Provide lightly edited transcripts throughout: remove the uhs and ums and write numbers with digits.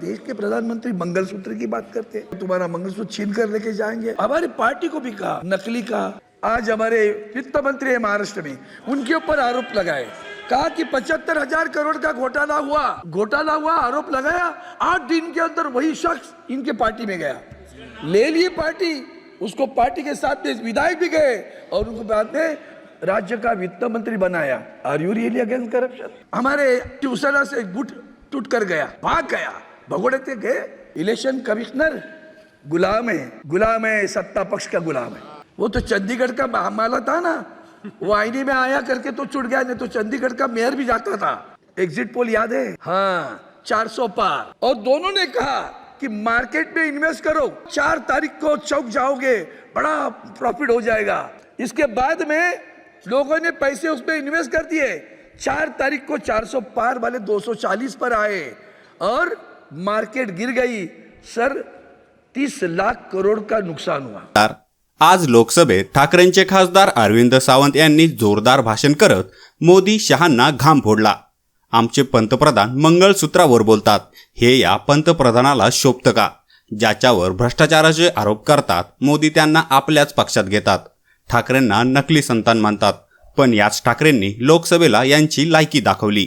देश के प्रधानमंत्री मंगलसूत्र की बात करते हैं, तुम्हारा मंगलसूत्र छीन कर लेके जाएंगे। हमारी पार्टी को भी कहा, नकली कहा। आज हमारे वित्त मंत्री है महाराष्ट्र में, उनके ऊपर आरोप लगाए, कहा कि 75,000 करोड़ का घोटाला हुआ, आरोप लगाया। 8 दिन के अंदर वही शख्स इनके पार्टी में गया, ले लिए पार्टी, उसको पार्टी के साथ में विधायक भी गए और उनको बाद में राज्य का वित्त मंत्री बनाया। Are you really against corruption? हमारे शिवसेना से गुट टूट कर गया, भाग गया, भगोड़े थे गए। इलेक्शन कमिश्नर गुलाम है, सत्ता पक्ष का गुलाम है। वो तो चंडीगढ़ का मामला था ना, वो आईने में आया करके तो छुट गया, नहीं तो चंडीगढ़ का मेयर भी जाता था। एग्जिट पोल याद है? हाँ, 400 पार। और दोनों ने कहा कि मार्केट में इन्वेस्ट करो, 4 तारीख को चौक जाओगे, बड़ा प्रॉफिट हो जाएगा। इसके बाद में लोगों ने पैसे उसमें इन्वेस्ट कर दिए। 4 तारीख को 400 पार वाले 240 पर आए और मार्केट गिर गई। सर 30 लाख करोड़ का नुकसान हुआ। आज लोकसभेत ठाकरेंचे खासदार अरविंद सावंत यांनी जोरदार भाषण करत मोदी शहांना घाम फोडला। आमचे पंतप्रधान मंगळसूत्रावर बोलतात, हे या पंतप्रधानाला शोभतं का? ज्याच्यावर भ्रष्टाचाराचे आरोप करतात मोदी त्यांना आपल्याच पक्षात घेतात। ठाकरेंना नकली संतान मानतात, पण याच ठाकरेंनी लोकसभेला यांची लायकी दाखवली।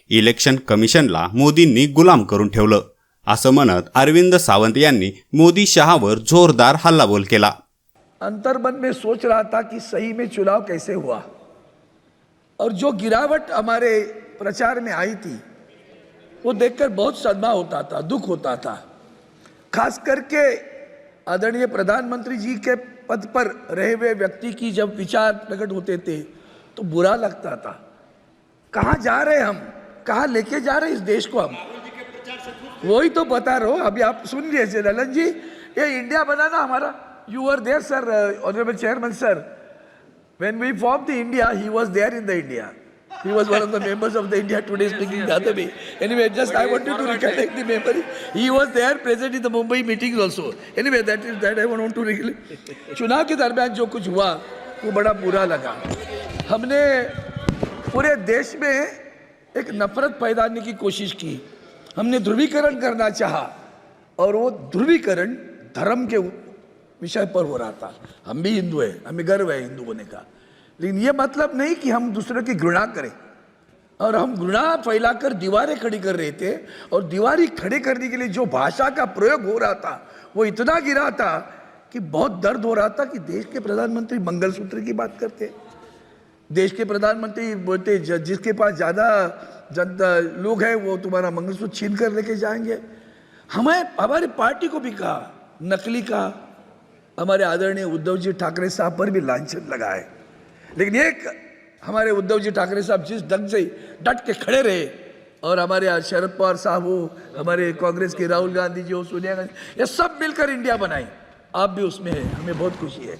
इलेक्शन कमिशनला मोदींनी गुलाम करून ठेवलं, असं म्हणत अरविंद सावंत यांनी मोदी शहावर जोरदार हल्लाबोल केला। अंतर्मन में सोच रहा था कि सही में चुनाव कैसे हुआ, और जो गिरावट हमारे प्रचार में आई थी वो देखकर बहुत सदमा होता था, दुख होता था। खास करके आदरणीय प्रधानमंत्री जी के पद पर रहे हुए व्यक्ति की जब विचार प्रकट होते थे तो बुरा लगता था। कहाँ जा रहे हम, कहाँ लेके जा रहे इस देश को हम, वही तो बता रहा हूँ। अभी आप सुन लीजिए ललन जी, ये इंडिया बनाना हमारा, you were there sir, honorable chairman sir, when we formed the India, he was there in the India, he was one of the members of the India Today speaking the other way. Anyway, just I wanted to recollect the memory, he was there present in the Mumbai meetings also. Anyway, that I want to recollect. चुनाव के दरमियान जो कुछ हुआ वो बड़ा बुरा लगा। हमने पूरे देश में एक नफरत पैदा करने की कोशिश की, हमने ध्रुवीकरण करना चाहा, और वो ध्रुवीकरण धर्म के विषय पर हो रहा था। हम भी हिंदू हैं, हमें गर्व है हिंदू होने का, लेकिन ये मतलब नहीं कि हम दूसरे की घृणा करें। और हम घृणा फैलाकर दीवारें खड़ी कर रहे थे, और दीवारें खड़े करने के लिए जो भाषा का प्रयोग हो रहा था वो इतना गिरा था कि बहुत दर्द हो रहा था कि देश के प्रधानमंत्री मंगलसूत्र की बात करते, देश के प्रधानमंत्री बोलते जिसके पास ज़्यादा जनता लोग हैं वो तुम्हारा मंगलसूत्र छीन कर लेके जाएंगे। हमारी पार्टी को भी कहा, नकली कहा। हमारे आदरणीय उद्धव जी ठाकरे साहब पर भी लांछन लगाए, लेकिन एक हमारे उद्धव जी ठाकरे साहब जिस ढंग से डट के खड़े रहे, और हमारे शरद पवार साहब हो, हमारे कांग्रेस के राहुल गांधी जी हो, सोनिया गांधी, ये सब मिलकर इंडिया बनाई। आप भी उसमें हैं, हमें बहुत खुशी है।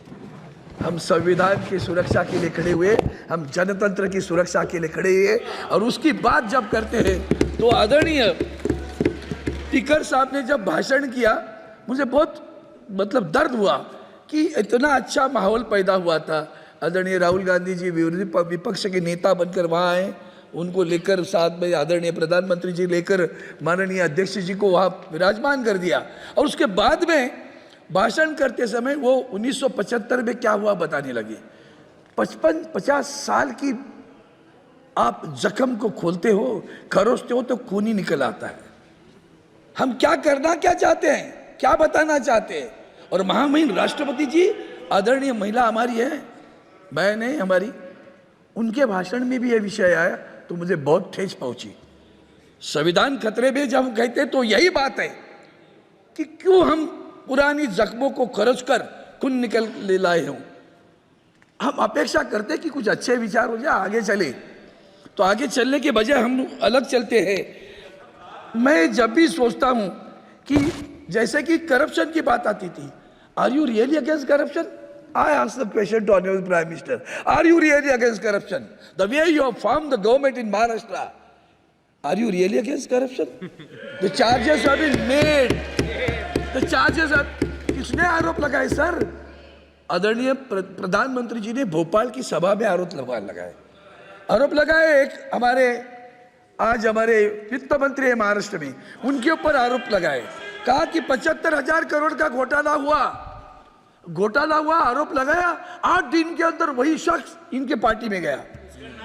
हम संविधान की सुरक्षा के लिए खड़े हुए, हम जनतंत्र की सुरक्षा के लिए खड़े हुए, और उसकी बात जब करते हैं तो आदरणीय स्पीकर साहब ने जब भाषण किया, मुझे बहुत मतलब दर्द हुआ कि इतना अच्छा माहौल पैदा हुआ था। आदरणीय राहुल गांधी जी विपक्ष के नेता बनकर वहाँ आए, उनको लेकर साथ में आदरणीय प्रधानमंत्री जी लेकर माननीय अध्यक्ष जी को वहाँ विराजमान कर दिया, और उसके बाद में भाषण करते समय वो 1975 में क्या हुआ बताने लगे। 50 साल की आप जख्म को खोलते हो, खरोचते हो तो खून ही निकल आता है। हम क्या चाहते हैं, क्या बताना चाहते हैं? और महामहिम राष्ट्रपति जी, आदरणीय महिला हमारी है, बहन है हमारी, उनके भाषण में भी यह विषय आया तो मुझे बहुत ठेस पहुंची। संविधान खतरे में जब हम कहते तो यही बात है कि क्यों हम पुरानी जख्मों को खरोच कर खून निकल ले लाए हों। हम अपेक्षा करते कि कुछ अच्छे विचार हो जाए, आगे चले, तो आगे चलने के बजाय हम अलग चलते हैं। मैं जब भी सोचता हूँ कि जैसे कि करप्शन की बात आती थी, are you really against corruption? I ask the question to honourable prime minister, are you really against corruption? The way you have formed the government in Maharashtra, are you really against corruption? The charges have been made, the charges किसने आरोप लगाए sir? आदरणीय प्रधानमंत्री जी ने भोपाल की सभा में आरोप लगाए। एक हमारे आज हमारे वित्त मंत्री है महाराष्ट्र में, उनके ऊपर आरोप लगाए, कहा कि 75,000 करोड़ का घोटाला हुआ, आरोप लगाया। 8 दिन के अंदर वही शख्स इनके पार्टी में गया,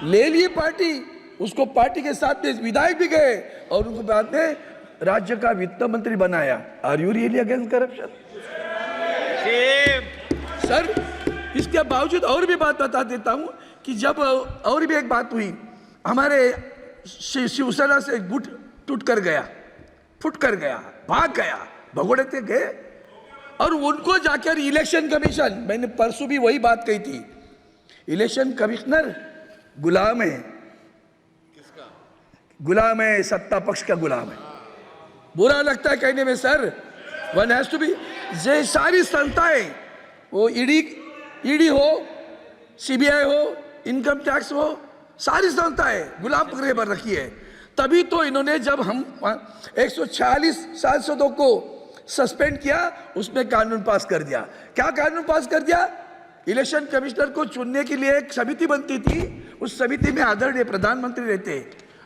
ले लिए पार्टी, उसको पार्टी के साथ में विधायक भी गए और उनको बाद में राज्य का वित्त मंत्री बनाया। Are you really against corruption? Sir, इसके बावजूद और भी बात बता देता हूं कि जब और भी एक बात हुई, हमारे शिवसेना से गुट टूट कर गया, भाग गया, भगोड़े थे गए, और उनको जाकर इलेक्शन कमीशन, मैंने परसों भी वही बात कही थी, इलेक्शन कमिश्नर गुलाम है, गुलाम है, सत्ता पक्ष का गुलाम है। बुरा लगता है कहने में sir, one has to be, ये सारी संस्थाएं, वो ईडी हो, सीबीआई हो, इनकम टैक्स हो, सारी संस्थाएं गुलाम पकड़े पर रखी है। तभी तो इन्होंने जब हम 146 को सस्पेंड किया, उसमें कानून पास कर दिया। क्या कानून पास कर दिया? इलेक्शन कमिश्नर को चुनने के लिए एक समिति बनती थी, उस समिति में आदरणीय प्रधानमंत्री रहते,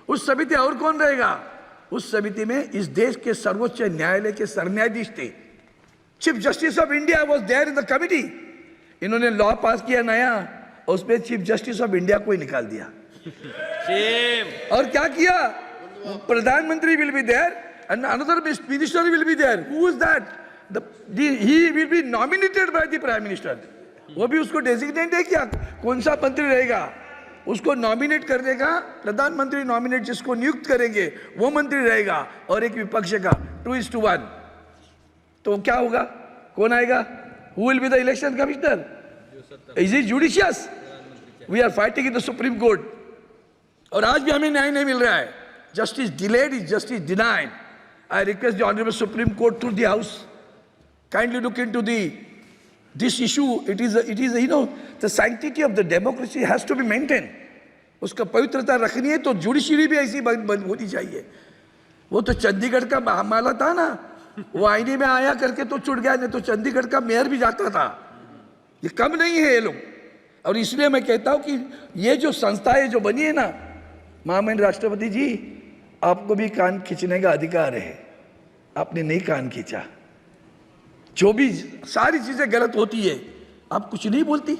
उस समिति और कौन रहेगा? उस समिति में इस देश के सर्वोच्च न्यायालय के सरन्यायाधीश थे, chief justice of India was there in the committee. इन्होंने लॉ पास किया नया, उसमें चीफ जस्टिस ऑफ इंडिया को ही निकाल दिया। और क्या किया? प्रधानमंत्री will be there and another minister will be there. Who is that? He will be nominated by the prime minister. वो भी उसको डेजिग्नेट है क्या, कौन सा मंत्री रहेगा, उसको नॉमिनेट करने का प्रधानमंत्री, नॉमिनेट जिसको नियुक्त करेंगे वो मंत्री रहेगा, और एक विपक्ष का 2:1। तो क्या होगा, कौन आएगा? Who will be the election commissioner? Is it judicious? We are fighting in the Supreme Court, और आज भी हमें न्याय नहीं मिल रहा है। Justice delayed is justice denied. I request the Honorable Supreme Court through the House kindly look into this issue. It is the sanctity of the democracy has to be maintained. उसका पवित्रता रखनी है तो जुडिशरी भी ऐसी होनी चाहिए। वो तो चंडीगढ़ का मामला था ना, वो आईने में आया करके तो छुट गया, नहीं तो चंडीगढ़ का मेयर भी जाता था। ये कम नहीं है ये लोग, और इसलिए मैं कहता हूँ कि ये जो संस्थाएं जो बनी है ना, महामहिम राष्ट्रपति जी, आपको भी कान खींचने का अधिकार है, आपने नहीं कान खींचा। जो भी सारी चीजें गलत होती है, आप कुछ नहीं बोलती,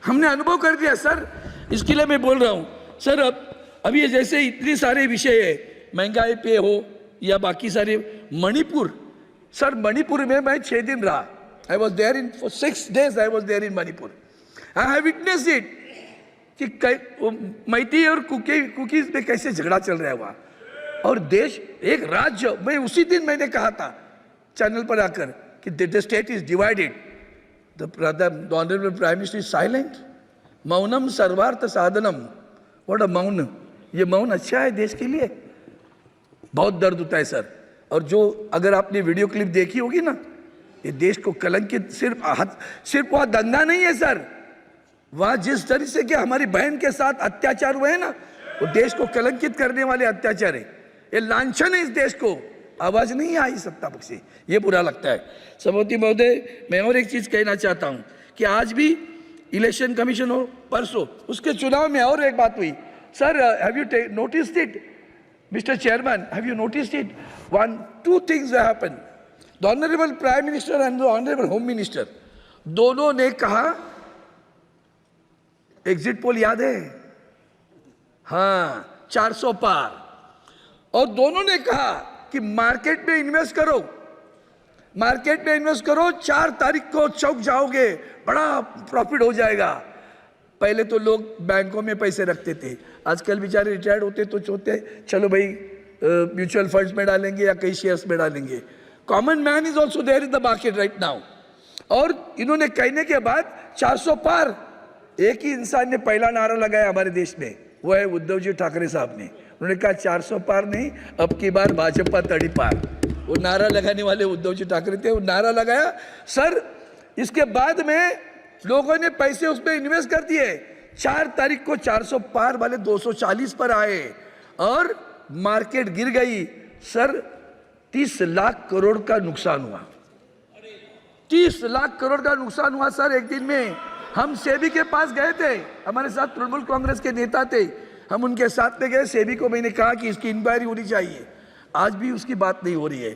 हमने अनुभव कर दिया सर। इसके लिए मैं बोल रहा हूं सर, अब ये जैसे इतने सारे विषय है, महंगाई पे हो या बाकी सारे, मणिपुर सर, मणिपुर में मैं 6 दिन रहा। I was there in for 6 days, I was there in Manipur. I have witnessed it कि मैती और कुकीज में कैसे झगड़ा चल रहा है वहाँ, और देश एक राज्य, मैं उसी दिन मैंने कहा था चैनल पर आकर कि the state is divided, the honourable prime minister is silent, मौनम सर्वार्थ साधनम। व्हाट अ मौन, ये मौन अच्छा है देश के लिए? बहुत दर्द होता है सर। और जो अगर आपने वीडियो क्लिप देखी होगी ना, ये देश को कलंकित, सिर्फ वहाँ दंगा नहीं है सर, वहाँ जिस तरह से कि हमारी बहन के साथ अत्याचार हुए हैं ना, वो देश को कलंकित करने वाले अत्याचार है, ये लांछन है इस देश को। आवाज नहीं आई सत्ता पक्ष से, ये बुरा लगता है। सभापति महोदय, मैं और एक चीज कहना चाहता हूँ कि आज भी इलेक्शन कमीशन हो, परसों उसके चुनाव में और एक बात हुई sir. Have you noticed it mister chairman, have you noticed it? 2 things happen. The honourable prime minister and the honourable home minister दोनों ने कहा, एग्जिट पोल याद है, हाँ, 400 पार, और दोनों ने कहा कि मार्केट में इन्वेस्ट करो, 4 तारीख को चौक जाओगे, बड़ा प्रॉफिट हो जाएगा। पहले तो लोग बैंकों में पैसे रखते थे, आजकल बेचारे रिटायर्ड होते तो सोचते चलो भाई म्यूचुअल फंड्स में डालेंगे या कई शेयर्स में डालेंगे। Common man is also there in the market right now. और इन्होंने कहने के बाद 400 पार, एक ही इंसान ने पहला नारा लगाया हमारे देश में, वो है उद्धव जी ठाकरे साहब ने। उन्होंने कहा 400 पार नहीं, अब की बार भाजपा तड़ी पार। वो नारा लगाने वाले उद्धव जी ठाकरे थे, वो नारा लगाया सर। इसके बाद में लोगों ने पैसे उसमें इन्वेस्ट कर दिए, 4 तारीख को 400 पार वाले 240 पर आए और मार्केट गिर गई सर। 30 लाख करोड़ का नुकसान हुआ, 30 लाख करोड़ का नुकसान हुआ सर एक दिन में। हम सेबी के पास गए थे, हमारे साथ तृणमूल कांग्रेस के नेता थे, हम उनके साथ में गए, सेबी को मैंने कहा कि इसकी इंक्वायरी होनी चाहिए, आज भी उसकी बात नहीं हो रही है।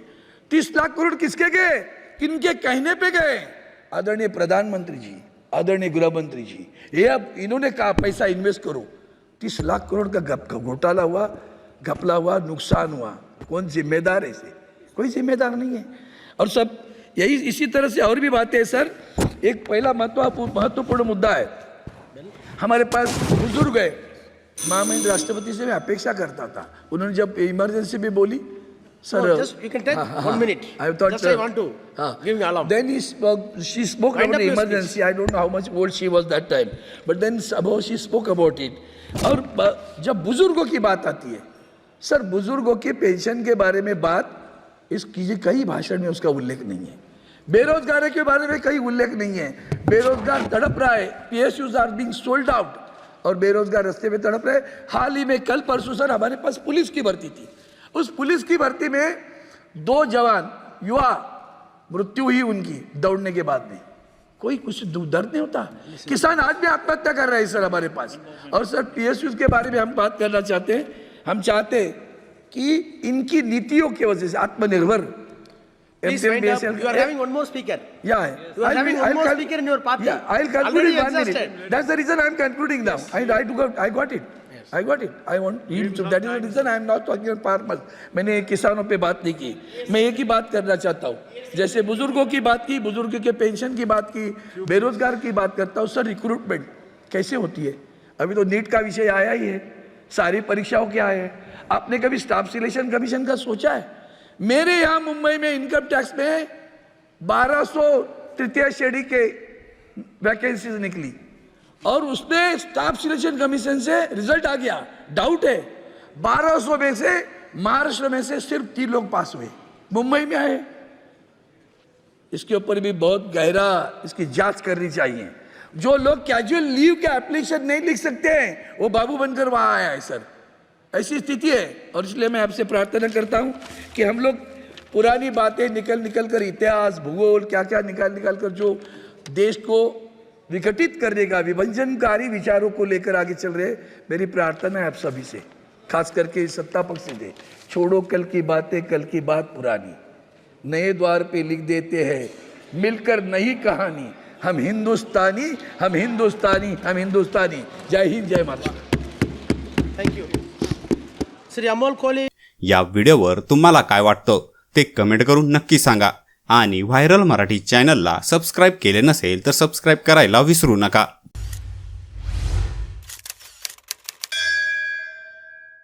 30 लाख करोड़ किसके गए, किनके कहने पे गए? आदरणीय प्रधानमंत्री जी, आदरणीय गृह मंत्री जी, ये अब इन्होंने कहा पैसा इन्वेस्ट करो, 30 लाख करोड़ का घोटाला हुआ, घपला हुआ, नुकसान हुआ, कौन जिम्मेदार है इसे? कोई जिम्मेदार नहीं है। और सब यही इसी तरह से और भी बातें हैं सर। एक पहला महत्वपूर्ण मुद्दा है, हमारे पास बुजुर्ग है, महामहिम राष्ट्रपति से मैं अपेक्षा करता था, उन्होंने जब इमरजेंसी में बोली sir, Just you can take 1 minute. I thought, Just I want to give me alarm. Then she spoke Wind about up the your emergency. I don't know how much old she was that time, but then somehow she spoke about it. और जब बुजुर्गों की बात आती है sir, बुजुर्गों की pension के बारे में बात इस कीजिए, कई भाषण में उसका उल्लेख नहीं है। बेरोजगारी के बारे में कहीं उल्लेख नहीं है। बेरोजगार तड़प रहा है, PSUs are being sold out, और बेरोजगार रास्ते में तड़प रहे। हाल ही में कल परसों सर हमारे पास पुलिस की भर्ती थी, उस पुलिस की भर्ती में 2 जवान युवा मृत्यु हुई उनकी दौड़ने के बाद में। कोई कुछ दर्द नहीं होता? किसान आज भी आत्महत्या कर रहे हैं सर हमारे पास। और सर PSUs के बारे में हम बात करना चाहते हैं, हम चाहते हैं कि इनकी नीतियों की वजह से आत्मनिर्भर Please wind up. You are having one more speaker. Yeah, You are having one more speaker in your party. Yeah, I'll conclude Already in 1 minute. exhausted. That's the reason I'm concluding now. I got it. I got it. I want him to. That is the reason I'm not talking on farmers. मैंने किसानों पे बात नहीं की, मैं एक ही बात करना चाहता हूँ। जैसे बुजुर्गों की बात की, बुजुर्ग के पेंशन की बात की, बेरोजगार की बात करता हूँ। सर रिक्रूटमेंट कैसे होती है? अभी तो नीट का विषय आया ही है, सारी परीक्षाओं क्या है? आपने कभी स्टाफ सिलेक्शन कमीशन का सोचा है? मेरे यहाँ मुंबई में इनकम टैक्स में 1200 तृतीय श्रेणी के वैकेंसीज निकली, और उसमें स्टाफ सिलेक्शन कमीशन से रिजल्ट आ गया। डाउट है, 1200 में से महाराष्ट्र में से सिर्फ 3 लोग पास हुए, मुंबई में आए। इसके ऊपर भी बहुत गहरा इसकी जांच करनी चाहिए। जो लोग कैजुअल लीव के एप्लीकेशन नहीं लिख सकते हैं, वो बाबू बनकर वहां आया है सर, ऐसी स्थिति है। और इसलिए मैं आपसे प्रार्थना करता हूं कि हम लोग पुरानी बातें निकल कर, इतिहास भूगोल क्या क्या निकाल कर जो देश को विघटित करने का विभजनकारी विचारों को लेकर आगे चल रहे, मेरी प्रार्थना है आप सभी से, खास करके सत्ता पक्ष से, छोड़ो कल की बातें, कल की बात पुरानी, नए द्वार पे लिख देते हैं मिलकर नई कहानी, हम हिंदुस्तानी, हम हिंदुस्तानी, हम हिंदुस्तानी। जय हिंद, जय महाराष्ट्र। Thank you. श्री अमोल कोहली, या व्हिडिओवर तुम्हाला काय वाटतं ते कमेंट करून नक्की सांगा, आणि व्हायरल मराठी चॅनलला सबस्क्राईब केले नसेल तर सबस्क्राईब करायला विसरू नका।